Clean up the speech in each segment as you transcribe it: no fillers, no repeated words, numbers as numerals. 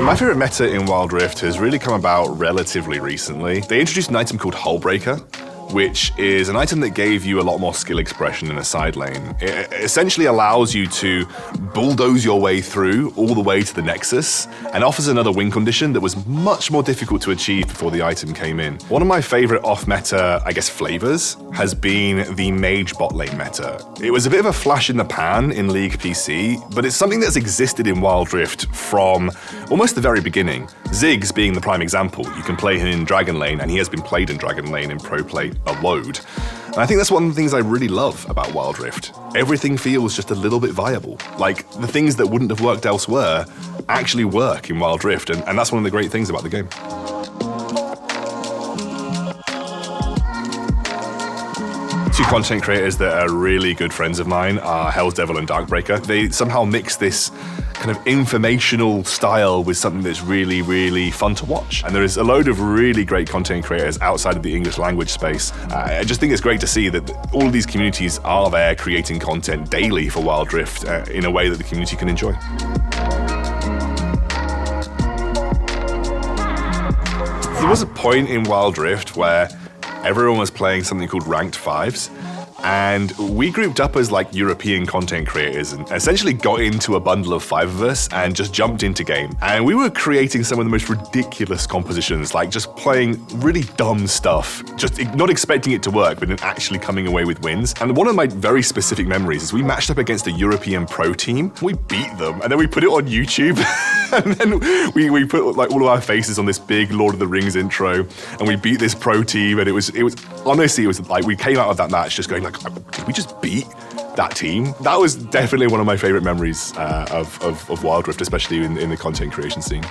My favorite meta in Wild Rift has really come about relatively recently. They introduced an item called Hullbreaker, which is an item that gave you a lot more skill expression in a side lane. It essentially allows you to bulldoze your way through all the way to the Nexus and offers another win condition that was much more difficult to achieve before the item came in. One of my favorite off-meta, flavors has been the mage bot lane meta. It was a bit of a flash in the pan in League PC, but it's something that's existed in Wild Rift from almost the very beginning. Ziggs being the prime example. You can play him in Dragon Lane, and he has been played in Dragon Lane in Pro Play a load. And I think that's one of the things I really love about Wild Rift. Everything feels just a little bit viable. Like, the things that wouldn't have worked elsewhere actually work in Wild Rift, and that's one of the great things about the game. Two content creators that are really good friends of mine are Hell's Devil and Darkbreaker. They somehow mix this kind of informational style with something that's really, really fun to watch. And there is a load of really great content creators outside of the English language space. I just think it's great to see that all of these communities are there creating content daily for Wild Rift in a way that the community can enjoy. There was a point in Wild Rift where everyone was playing something called Ranked Fives, and we grouped up as European content creators and essentially got into a bundle of 5 of us and just jumped into game. And we were creating some of the most ridiculous compositions, just playing really dumb stuff, just not expecting it to work, but then actually coming away with wins. And one of my very specific memories is we matched up against a European pro team. We beat them, and then we put it on YouTube. And then we put all of our faces on this big Lord of the Rings intro, and we beat this pro team, and it was honestly, we came out of that match just going did we just beat that team? That was definitely one of my favorite memories of Wild Rift, especially in the content creation scene.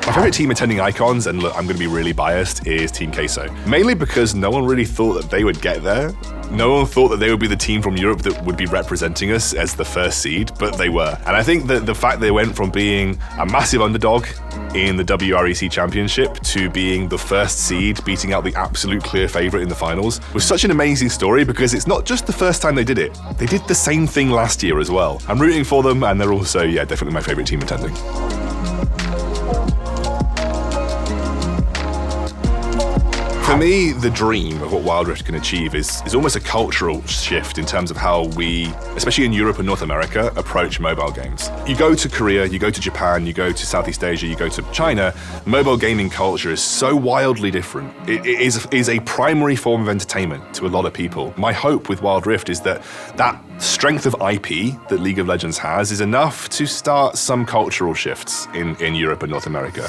My favorite team attending icons, and look, I'm going to be really biased, is Team Queso. Mainly because no one really thought that they would get there. No one thought that they would be the team from Europe that would be representing us as the first seed, but they were. And I think that the fact they went from being a massive underdog in the WREC Championship to being the first seed, beating out the absolute clear favorite in the finals, was such an amazing story because it's not just the first time they did it. They did the same thing last year as well. I'm rooting for them, and they're also, definitely my favorite team attending. For me, the dream of what Wild Rift can achieve is almost a cultural shift in terms of how we, especially in Europe and North America, approach mobile games. You go to Korea, you go to Japan, you go to Southeast Asia, you go to China, mobile gaming culture is so wildly different. It is a primary form of entertainment to a lot of people. My hope with Wild Rift is that strength of IP that League of Legends has is enough to start some cultural shifts in Europe and North America.